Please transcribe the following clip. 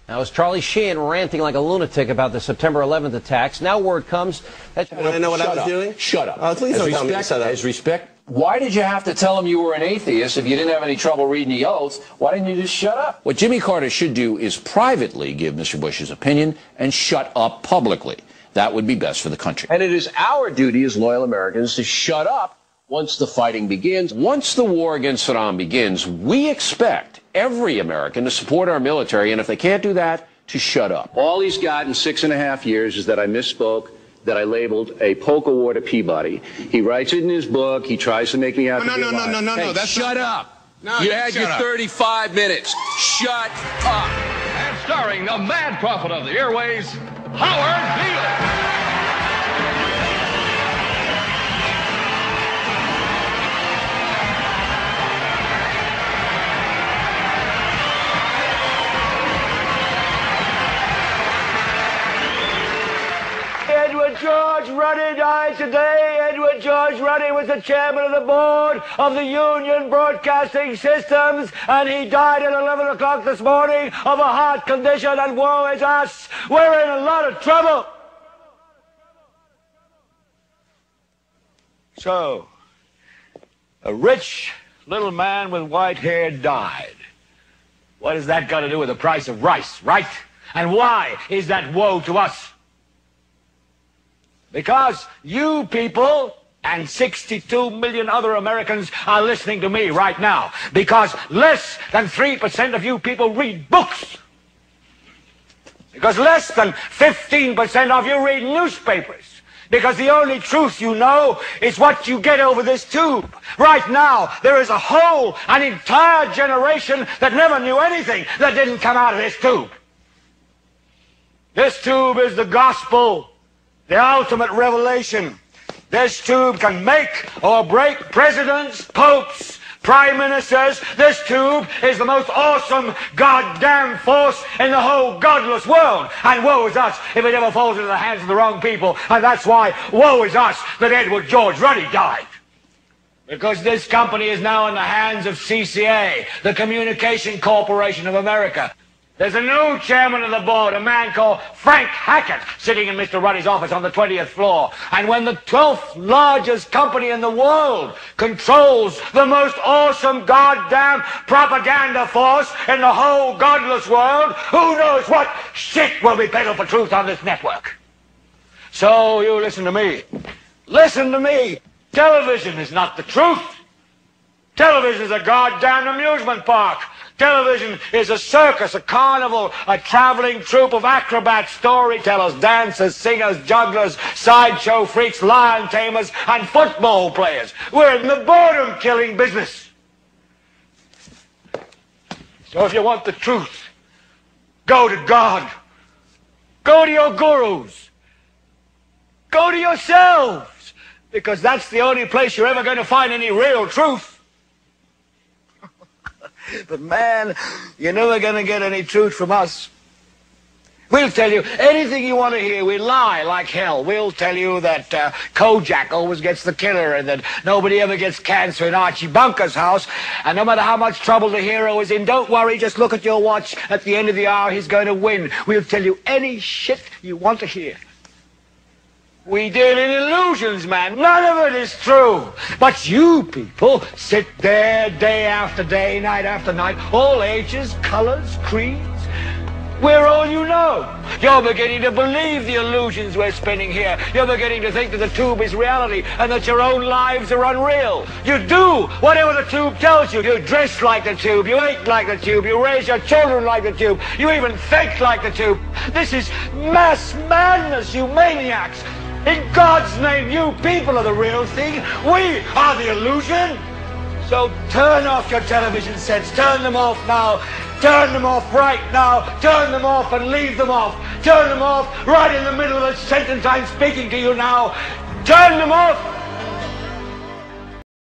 Now, as Charlie Sheen ranting like a lunatic about the September 11th attacks, now word comes that... I know what I was doing? Shut up. Please don't tell me to shut up. As respect, why did you have to tell him you were an atheist if you didn't have any trouble reading the oath? Why didn't you just shut up? What Jimmy Carter should do is privately give Mr. Bush his opinion and shut up publicly. That would be best for the country. And it is our duty as loyal Americans to shut up once the fighting begins. Once the war against Saddam begins, we expect every American to support our military, and if they can't do that, to shut up. All he's got in 6.5 years is that I misspoke, that I labeled a polka war to Peabody. He writes it in his book. He tries to make me out to be a liar. No, that's shut up. No, you had your 35 minutes. Shut up. And starring the mad prophet of the airways, Howard Beale. Edward George Ruddy died today. Edward George Ruddy was the chairman of the board of the Union Broadcasting Systems, and he died at 11 o'clock this morning of a heart condition, and woe is us. We're in a lot of trouble. So, a rich little man with white hair died. What has that got to do with the price of rice, right? And why is that woe to us? Because you people and 62 million other Americans are listening to me right now. Because less than 3% of you people read books. Because less than 15% of you read newspapers. Because the only truth you know is what you get over this tube. Right now, there is an entire generation that never knew anything that didn't come out of this tube. This tube is the gospel. The ultimate revelation. This tube can make or break presidents, popes, prime ministers. This tube is the most awesome goddamn force in the whole godless world. And woe is us if it ever falls into the hands of the wrong people. And that's why woe is us that Edward George Ruddy died. Because this company is now in the hands of CCA, the Communication Corporation of America. There's a new chairman of the board, a man called Frank Hackett, sitting in Mr. Ruddy's office on the 20th floor. And when the 12th largest company in the world controls the most awesome goddamn propaganda force in the whole godless world, who knows what shit will be peddled for truth on this network? So you listen to me. Listen to me. Television is not the truth. Television is a goddamn amusement park. Television is a circus, a carnival, a traveling troupe of acrobats, storytellers, dancers, singers, jugglers, sideshow freaks, lion tamers, and football players. We're in the boredom-killing business. So if you want the truth, go to God. Go to your gurus. Go to yourselves. Because that's the only place you're ever going to find any real truth. But man, you're never going to get any truth from us. We'll tell you anything you want to hear. We lie like hell. We'll tell you that Kojak always gets the killer and that nobody ever gets cancer in Archie Bunker's house. And no matter how much trouble the hero is in, don't worry, just look at your watch. At the end of the hour, he's going to win. We'll tell you any shit you want to hear. We deal in illusions, man. None of it is true. But you people sit there day after day, night after night, all ages, colors, creeds. We're all you know. You're beginning to believe the illusions we're spinning here. You're beginning to think that the tube is reality and that your own lives are unreal. You do whatever the tube tells you. You dress like the tube. You eat like the tube. You raise your children like the tube. You even think like the tube. This is mass madness, you maniacs. In God's name, you people are the real thing. We are the illusion. So turn off your television sets. Turn them off now. Turn them off right now. Turn them off and leave them off. Turn them off right in the middle of the sentence I'm speaking to you now. Turn them off.